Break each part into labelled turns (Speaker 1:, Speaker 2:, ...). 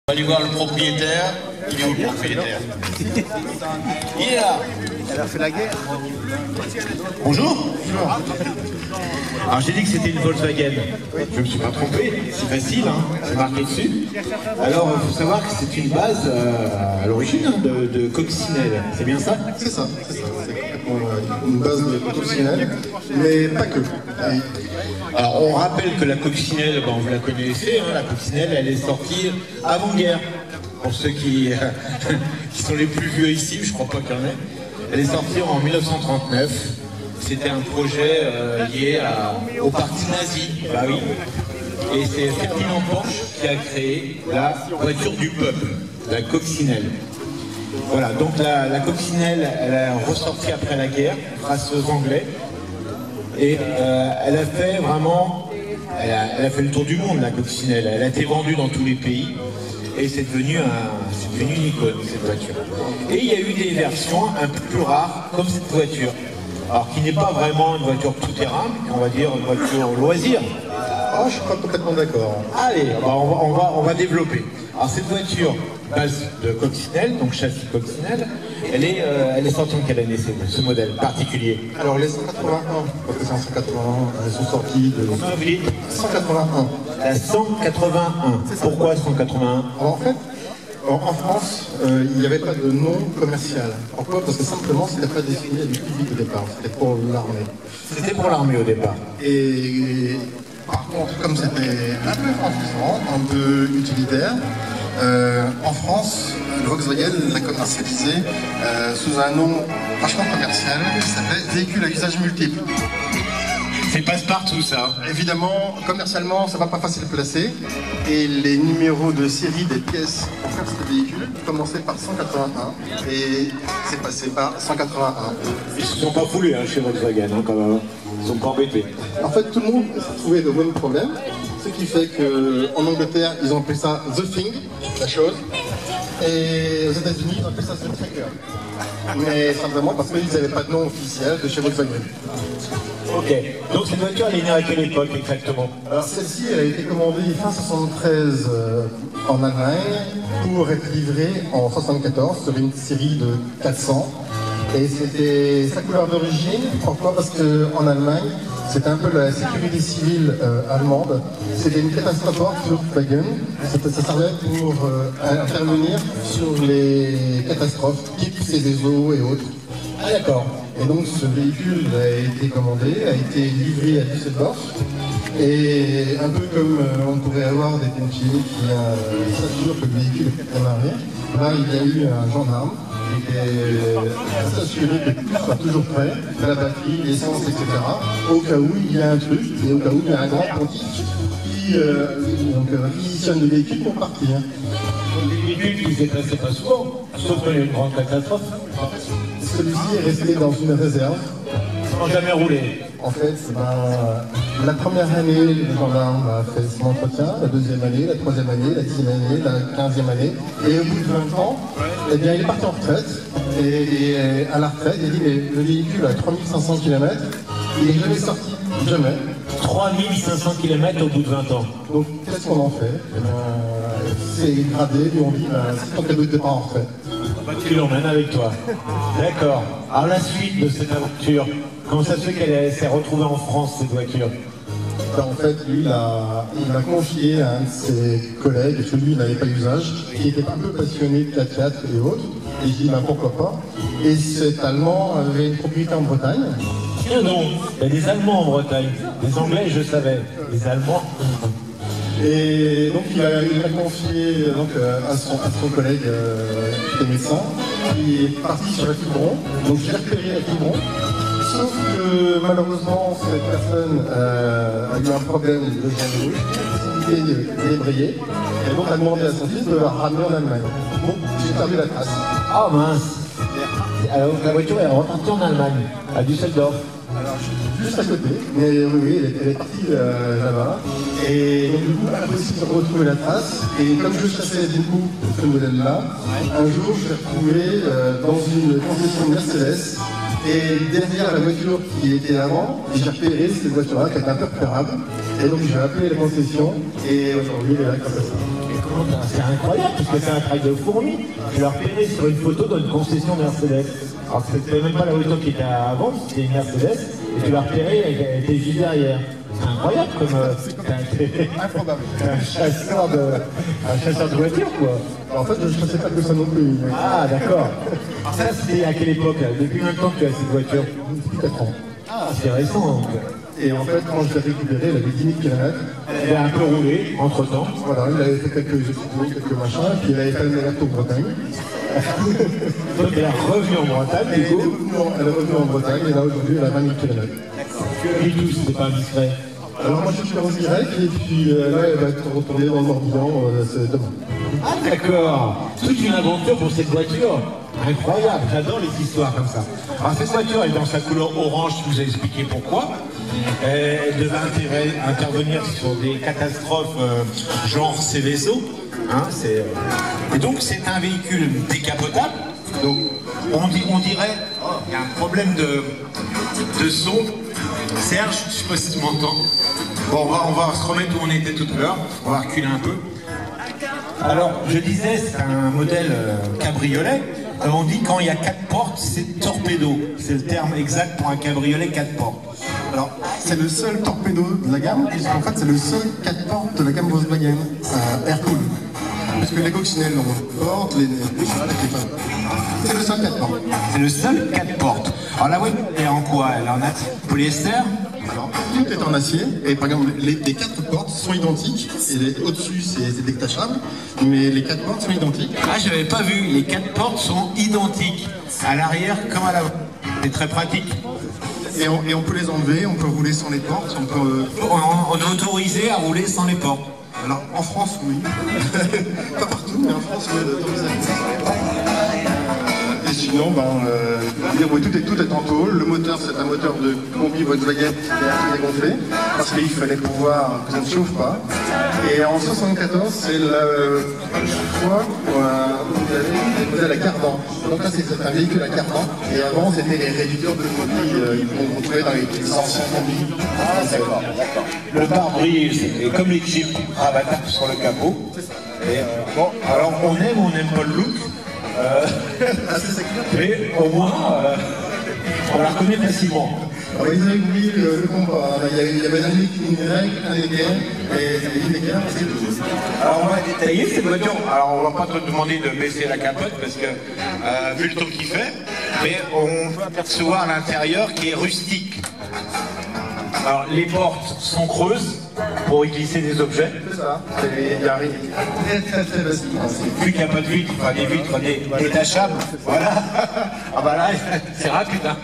Speaker 1: On va aller voir le propriétaire. Il est où le propriétaire? Il est là.
Speaker 2: Elle a fait la guerre.
Speaker 1: Bonjour. Alors j'ai dit que c'était une Volkswagen. Je ne me suis pas trompé, c'est facile, hein, c'est marqué dessus. Alors il faut savoir que c'est une base à l'origine de coccinelle, c'est bien ça?
Speaker 3: C'est ça, c'est une base de coccinelle, mais pas que.
Speaker 1: Alors on rappelle que la coccinelle, ben, vous la connaissez, hein, la coccinelle elle est sortie avant-guerre. Pour ceux qui sont les plus vieux ici, je crois pas qu'il y en ait. Elle est sortie en 1939. C'était un projet lié au parti nazi. Bah oui. Et c'est Ferdinand Porsche qui a créé la voiture du peuple, la coccinelle. Voilà, donc la coccinelle, elle est ressortie après la guerre, grâce aux Anglais. Et elle a fait vraiment, elle a fait le tour du monde, la coccinelle. Elle a été vendue dans tous les pays. Et c'est devenu une icône, cette voiture. Et il y a eu des versions un peu plus rares, comme cette voiture. Alors, qui n'est pas vraiment une voiture tout-terrain, on va dire une voiture loisir.
Speaker 3: Ah, je suis pas complètement d'accord.
Speaker 1: Allez, on va développer. Alors, cette voiture, base de coccinelle, donc châssis coccinelle, elle est sortie en quelle année, ce modèle particulier?
Speaker 3: Alors, les 181, parce que c'est en 181, elles sont sorties de...
Speaker 1: Comment vous dites?
Speaker 3: 181.
Speaker 1: La 181. Pourquoi 181?
Speaker 3: Alors, en fait, en France, il n'y avait pas de nom commercial. Pourquoi? Parce que simplement, ce n'était pas destiné à du public au départ. C'était pour l'armée.
Speaker 1: C'était pour l'armée au départ.
Speaker 3: Et par contre, comme c'était un peu franchissant, un peu utilitaire, en France, le Volkswagen l'a commercialisé sous un nom vachement commercial qui s'appelait véhicule à usage multiple.
Speaker 1: C'est passe-partout ça.
Speaker 3: Évidemment, commercialement, ça ne va pas facile à placer. Et les numéros de série des pièces pour faire ce véhicule commençaient par 181 et c'est passé par 181.
Speaker 1: Ils se sont pas foulés hein, chez Volkswagen quand même. Ils sont pas embêtés.
Speaker 3: En fait, tout le monde s'est trouvé de mêmes problèmes. Ce qui fait qu'en Angleterre, ils ont appelé ça The Thing, la chose. Et aux États-Unis, ils ont appelé ça The Tracker. Mais simplement parce qu'ils n'avaient pas de nom officiel de chez Volkswagen.
Speaker 1: Ok. Donc cette voiture, elle est née à quelle époque exactement?
Speaker 3: Alors celle-ci, elle a été commandée fin 73 en Allemagne pour être livrée en 74 sur une série de 400. Et c'était sa couleur d'origine. Pourquoi? Parce qu'en Allemagne, c'était un peu la sécurité civile allemande. C'était une catastrophe pour Volkswagen. Ça servait pour intervenir sur les catastrophes, type Cézanne et autres.
Speaker 1: Ah d'accord.
Speaker 3: Et donc ce véhicule a été commandé, a été livré à Düsseldorf. Et un peu comme on pourrait avoir des pompiers qui s'assurent que le véhicule est démarré, là il y a eu un gendarme qui était s'assurer que tout soit toujours prêt, la batterie, l'essence, etc. Au cas où il y a un truc et au cas où il y a un grand pontif qui réquisitionne le véhicule pour partir.
Speaker 1: Des véhicules qui ne se déplaçaient pas souvent, sauf qu'il y a une grande catastrophe.
Speaker 3: Celui-ci est resté dans une réserve.
Speaker 1: Sans jamais rouler.
Speaker 3: En fait, la première année, le gendarme a fait son entretien, la deuxième année, la troisième année, la 10e année, la 15e année. Et au bout de 20 ans, eh bien, il est parti en retraite. Et à la retraite, il a dit mais le véhicule à 3500 km, il n'est jamais sorti. Jamais.
Speaker 1: 3500 km au bout de 20 ans.
Speaker 3: Donc, qu'est-ce qu'on en fait? C'est gradé, et on dit c'est ton cadeau de départ en retraite.
Speaker 1: Tu l'emmènes avec toi. D'accord. Alors la suite de cette aventure, comment ça se fait qu'elle s'est retrouvée en France, cette voiture?
Speaker 3: En fait, lui, il a confié à un de ses collègues, parce que lui, il n'avait pas usage, qui était un peu passionné de 4x4 et autres. Et il dit, pourquoi pas. Et cet Allemand avait une propriété en Bretagne.
Speaker 1: Tiens donc, il y a des Allemands en Bretagne. Les Anglais, je savais. Les Allemands...
Speaker 3: Et donc il a confié à son collègue qui était médecin, qui est parti sur la Quiberon. Donc j'ai repéré la Quiberon. Sauf que malheureusement cette personne a eu un problème de genou, possibilité de débrayer. Et donc a demandé à son fils de la ramener en Allemagne. Bon, j'ai perdu la trace.
Speaker 1: Ah mince. Alors la voiture est repartie en Allemagne, à Düsseldorf.
Speaker 3: Alors, juste à côté, mais oui, elle est partie là-bas. Et donc, du coup, impossible de retrouver la trace. Et comme je chassais beaucoup ce modèle-là, un jour, je l'ai retrouvé dans une concession Mercedes. Et derrière la voiture qui était avant, j'ai repéré cette voiture-là qui était un peu repérable. Et donc, j'ai appelé la concession. Et aujourd'hui, elle est là comme ça.
Speaker 1: c'est incroyable, parce que c'est un travail de fourmi. Tu l'as repéré sur une photo dans une concession Mercedes. Alors c'était même pas la voiture qui était à vendre, c'était une Mercedes, et tu l'as repéré, elle était juste derrière. C'est incroyable comme
Speaker 3: Improbable.
Speaker 1: un chasseur de voiture, quoi.
Speaker 3: En fait, je ne pensais pas que ça non plus.
Speaker 1: Ah, d'accord. Alors ça, c'était à quelle époque, là? Depuis combien de temps que tu as cette voiture?
Speaker 3: Depuis 4 ans.
Speaker 1: Ah, c'est récent, donc.
Speaker 3: Et en fait, quand je l'ai récupéré, elle avait 10 000 km.
Speaker 1: Elle a un peu roulé, entre-temps.
Speaker 3: Voilà, il avait fait quelques études, quelques machins, et puis il avait fait le retour en Bretagne.
Speaker 1: Donc elle est revenue en Bretagne,
Speaker 3: Et
Speaker 1: du coup.
Speaker 3: elle est revenue en Bretagne, et là aujourd'hui, elle a 20 000 km.
Speaker 1: Du tout, c'était pas indiscret.
Speaker 3: Alors moi, je suis en direct, et puis là, elle va être retournée dans le Morbihan demain.
Speaker 1: Ah, d'accord. Toute une aventure pour cette voiture. Incroyable, j'adore les histoires comme ça. Alors cette voiture, elle est dans sa couleur orange, je vous ai expliqué pourquoi. Elle devait intervenir sur des catastrophes genre Céveso. Hein, et donc c'est un véhicule décapotable. Donc on dirait, oh, il y a un problème de son. Serge, je sais pas si tu m'entends. Bon, on va se remettre où on était tout à l'heure. On va reculer un peu. Alors, je disais, c'est un modèle cabriolet. On dit quand il y a 4 portes, c'est torpedo. C'est le terme exact pour un cabriolet 4 portes.
Speaker 3: Alors, c'est le seul torpedo de la gamme, puisqu'en fait, c'est le seul 4 portes de la gamme Volkswagen, Air-Cool. Parce que les coccinelles ont portes, c'est le seul 4 portes.
Speaker 1: C'est le seul 4 portes. Alors la voiture, elle est en quoi? Elle est en polyester?
Speaker 3: Alors, tout est en acier, et par exemple, les 4 portes sont identiques, et au-dessus, c'est détachable, mais les 4 portes sont identiques.
Speaker 1: Ah, j'avais pas vu, les 4 portes sont identiques. À l'arrière comme à l'avant. C'est très pratique.
Speaker 3: Et on peut les enlever, on peut rouler sans les portes, on peut...
Speaker 1: On est autorisé à rouler sans les portes.
Speaker 3: Alors, en France, oui. Pas partout, mais en France, oui, autorisé. Et sinon, oui, tout est en tôle. Le moteur, c'est un moteur de combi Volkswagen qui est un peu dégonflé, parce qu'il fallait pouvoir que ça ne chauffe pas. Et en 74, c'est le fois où vous avez des modèles à cardan. Donc là, c'est un véhicule à cardan. Et avant, c'était les réducteurs de combi qu'on trouvait dans les anciens combis.
Speaker 1: Ah, d'accord. Le pare-brise est comme les Jeeps, rabattable sur le capot. Et, bon, alors on aime ou on n'aime pas le look. Mais au moins, on la reconnaît facilement.
Speaker 3: Alors, ils avaient oublié le compas. Il y avait un Y, un équerre, et une équerre, c'est tout.
Speaker 1: Alors on va détailler cette voiture. Alors on va pas te demander de baisser la capote parce que vu le temps qu'il fait, mais on peut apercevoir l'intérieur qui est rustique. Alors les portes sont creuses pour y glisser des objets.
Speaker 3: C'est ça. Il y a rien. Très basique.
Speaker 1: Vu qu'il n'y a pas de vitres, enfin des vitres détachables. Voilà. Ah bah là, c'est rapide. Hein.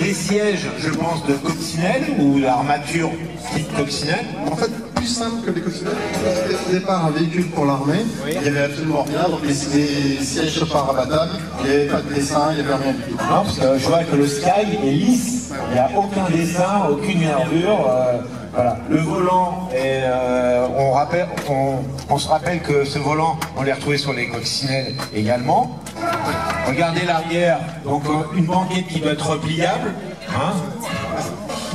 Speaker 1: Des sièges, je pense, de coccinelle ou l'armature type coccinelle.
Speaker 3: En fait, plus simple que les coccinelles. C'était au départ un véhicule pour l'armée. Oui. Il n'y avait absolument rien. Donc c'est des sièges pas rabattables. Il n'y avait pas de dessin, il n'y avait rien du tout.
Speaker 1: Non, parce que je vois que le Sky est lisse. Il n'y a aucun dessin, aucune nervure. Voilà. Le volant, est, on se rappelle que ce volant, on l'a retrouvé sur les coccinelles également. Regardez l'arrière, donc une banquette qui doit être repliable. Hein.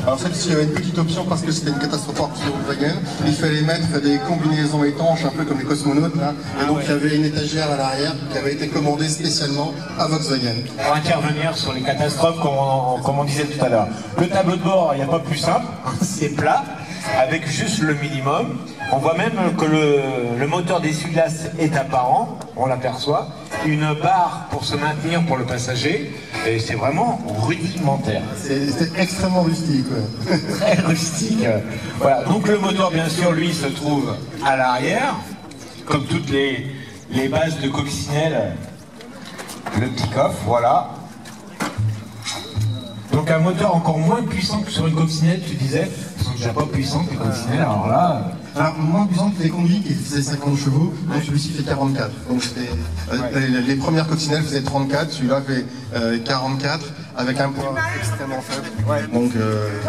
Speaker 3: Alors celle-ci avait une petite option parce que c'était une catastrophe pour Volkswagen. Il fallait mettre des combinaisons étanches, un peu comme les cosmonautes. Là. Et donc il y avait une étagère à l'arrière qui avait été commandée spécialement à Volkswagen.
Speaker 1: Pour intervenir sur les catastrophes, comme on disait tout à l'heure. Le tableau de bord, il n'y a pas plus simple, c'est plat, avec juste le minimum. On voit même que le moteur d'essuie-glace est apparent, on l'aperçoit. Une barre pour se maintenir pour le passager, et c'est vraiment rudimentaire.
Speaker 3: C'est extrêmement rustique. Ouais.
Speaker 1: Très rustique. Voilà. Donc le moteur, bien sûr, lui, se trouve à l'arrière, comme toutes les bases de coccinelle. Le petit coffre, voilà. Donc un moteur encore moins puissant que sur une coccinelle, tu disais. Ils sont déjà pas puissants que les coccinelles, alors là...
Speaker 3: Alors, moins puissant que les combis qui faisaient 50 chevaux, donc celui-ci fait 44. Donc les premières coccinelles faisaient 34, celui-là fait 44, avec un poids extrêmement faible. Ouais. Donc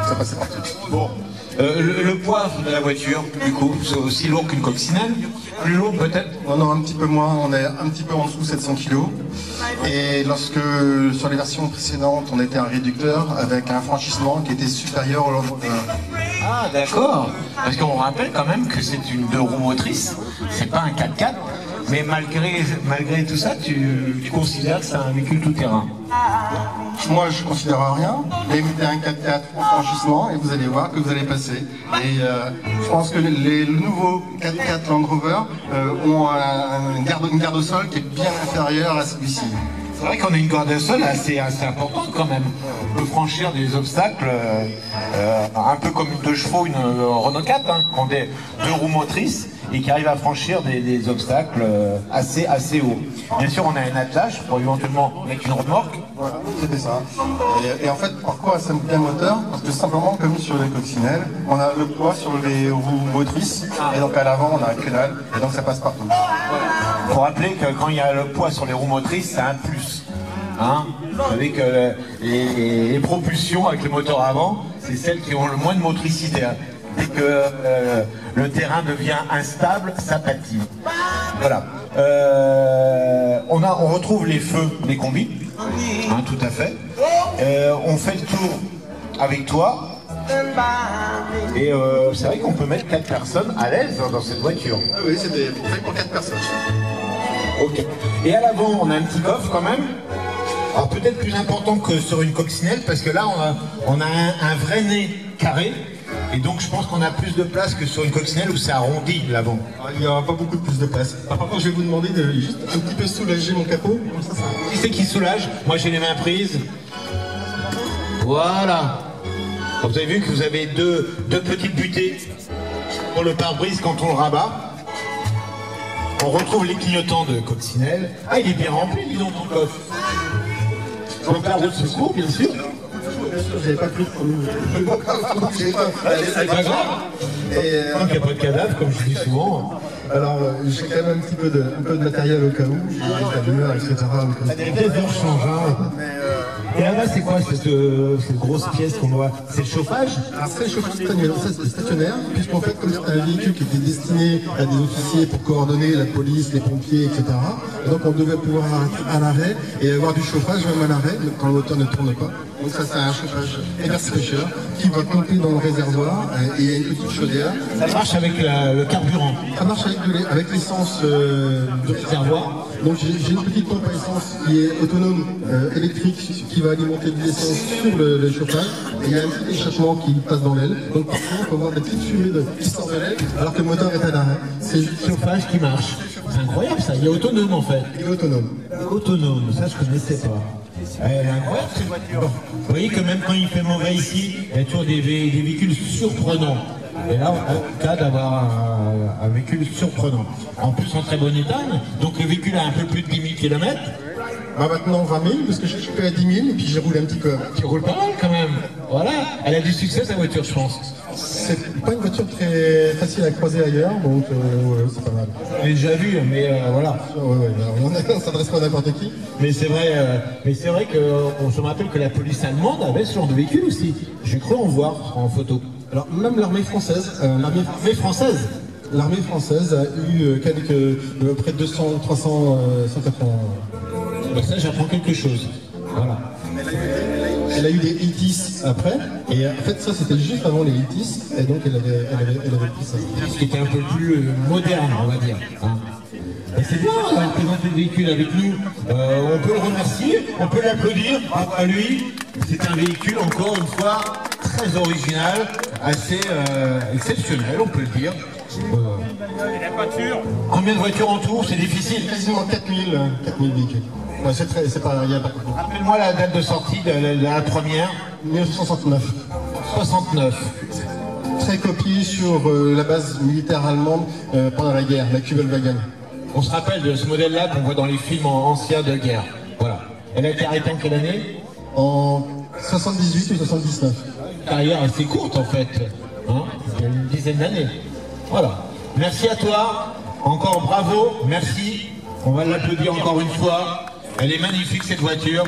Speaker 3: ça passait partout.
Speaker 1: Bon. Le poids de la voiture, du coup, c'est aussi lourd qu'une coccinelle? Plus lourd peut-être?
Speaker 3: Non, un petit peu moins, on est un petit peu en dessous de 700 kg. Et lorsque, sur les versions précédentes, on était un réducteur avec un franchissement qui était supérieur au
Speaker 1: Ah d'accord. Parce qu'on rappelle quand même que c'est une 2 roues motrices, c'est pas un 4x4, mais malgré tout ça, tu considères que c'est un véhicule tout-terrain.
Speaker 3: Moi, je ne considère rien, mais mettez un 4x4 en franchissement et vous allez voir que vous allez passer. Et je pense que les nouveaux 4x4 Land Rover ont une garde au sol qui est bien inférieure à celui-ci.
Speaker 1: C'est vrai qu'on a une garde au sol assez importante quand même. On peut franchir des obstacles un peu comme une 2 chevaux, une Renault 4, hein, qui ont des 2 roues motrices et qui arrivent à franchir des obstacles assez hauts. Bien sûr, on a un attelage pour éventuellement mettre une remorque.
Speaker 3: Voilà, c'était ça. Et en fait, pourquoi ça me plaît le moteur? Parce que simplement, comme sur les coccinelles, on a le poids sur les roues motrices, et donc à l'avant, on a que dalle, et donc ça passe partout.
Speaker 1: Il faut rappeler que quand il y a le poids sur les roues motrices, c'est un plus. Hein, vous savez que les propulsions avec le moteur avant, c'est celles qui ont le moins de motricité. Hein. Dès que le terrain devient instable, ça patine. Voilà. On retrouve les feux des combis, hein, tout à fait. On fait le tour avec toi. Et c'est vrai qu'on peut mettre 4 personnes à l'aise dans cette voiture.
Speaker 3: Ah oui, c'était fait pour 4 personnes.
Speaker 1: Ok. Et à l'avant, on a un petit coffre quand même. Alors peut-être plus important que sur une coccinelle, parce que là, on a un vrai nez carré. Et donc je pense qu'on a plus de place que sur une coccinelle où c'est arrondi l'avant.
Speaker 3: Il n'y aura pas beaucoup de plus de place. Par contre, je vais vous demander de juste un petit peu soulager mon capot.
Speaker 1: Qui c'est qui soulage? Moi j'ai les mains prises. Voilà. Vous avez vu que vous avez deux petites butées pour le pare-brise quand on le rabat. On retrouve les clignotants de coccinelle. Ah, il est bien rempli, dis donc, ton coffre. Donc la roue de secours, bien sûr.
Speaker 3: J'avais pas pris de
Speaker 1: C'est pas grave. Tant qu'il n'y a pas de cadavre, comme je dis souvent.
Speaker 3: Alors, j'ai quand même un petit peu de matériel au cas où, la demeure, etc.
Speaker 1: Les pièces d'or changent. Et là-bas, c'est quoi cette grosse pièce qu'on voit? C'est le chauffage?
Speaker 3: Alors, c'est le chauffage stationnaire, puisqu'en fait, comme c'est un véhicule qui était destiné à des officiers pour coordonner la police, les pompiers, etc. Donc, on devait pouvoir arrêter à l'arrêt et avoir du chauffage même à l'arrêt, quand le moteur ne tourne pas. Donc, ça, c'est un chauffage air fraîcheur qui va pomper dans le réservoir et il y a une petite chaudière.
Speaker 1: Ça marche avec le carburant?
Speaker 3: Ça marche avec l'essence du réservoir. Donc j'ai une petite pompe à essence qui est autonome, électrique, qui va alimenter de l'essence sur le chauffage. Et il y a un petit échappement qui passe dans l'aile. Donc parfois on peut avoir des petites fumées qui sortent de l'aile alors que le moteur est à l'arrêt.
Speaker 1: C'est le chauffage qui marche. C'est incroyable ça, il est autonome en fait.
Speaker 3: Il est autonome.
Speaker 1: Autonome, ça je connaissais pas. Elle est incroyable cette voiture. Vous voyez que même quand il fait mauvais ici, il y a toujours des véhicules surprenants. Et là, on a le cas d'avoir un véhicule surprenant. En plus, en très bon état. Donc le véhicule a un peu plus de 10 000 km.
Speaker 3: Bah maintenant 20 000, parce que je suis à 10 000 et puis j'ai roulé un petit peu.
Speaker 1: Tu roules pas mal quand même. Voilà, elle a du succès sa voiture, je pense.
Speaker 3: C'est pas une voiture très facile à croiser ailleurs, donc ouais, c'est pas mal.
Speaker 1: Je l'ai déjà vu, mais voilà.
Speaker 3: On s'adresse pas à n'importe qui.
Speaker 1: Mais c'est vrai qu'on se rappelle que la police allemande avait ce genre de véhicule aussi. J'ai cru en voir en photo.
Speaker 3: Alors même l'armée française, L'armée française a eu près de 200, 300, 180.
Speaker 1: Donc ça, j'apprends quelque chose. Voilà.
Speaker 3: Elle a eu des ITIS après, et en fait ça c'était juste avant les ITIS, et donc elle avait pris ça.
Speaker 1: Ce qui était un peu plus moderne, on va dire. Hein. Et c'est bien d'avoir présenté le véhicule avec nous. On peut le remercier, on peut l'applaudir à lui. C'est un véhicule, encore une fois, très original, assez exceptionnel, on peut le dire. Combien de voitures en tout? C'est difficile.
Speaker 3: Quasiment 4000 véhicules. Ouais, c'est pas, il y a pas.
Speaker 1: Rappelle-moi la date de sortie de la première.
Speaker 3: 1969.
Speaker 1: 69.
Speaker 3: Très copié sur la base militaire allemande pendant la guerre, la Kübelwagen.
Speaker 1: On se rappelle de ce modèle-là qu'on voit dans les films anciens de guerre. Voilà. Elle a été arrêtée en quelle année?
Speaker 3: En 78 ou 79.
Speaker 1: Carrière assez courte en fait. Hein, il y a une dizaine d'années. Voilà. Merci à toi. Encore bravo. Merci. On va l'applaudir encore une fois. Elle est magnifique cette voiture.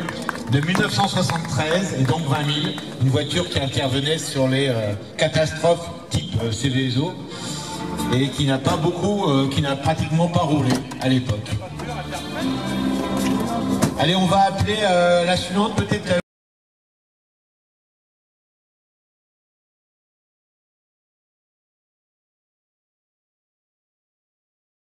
Speaker 1: De 1973 et donc 20 000. Une voiture qui intervenait sur les catastrophes type Céveso. Et qui n'a pas beaucoup, qui n'a pratiquement pas roulé à l'époque. Allez, on va appeler la suivante peut-être.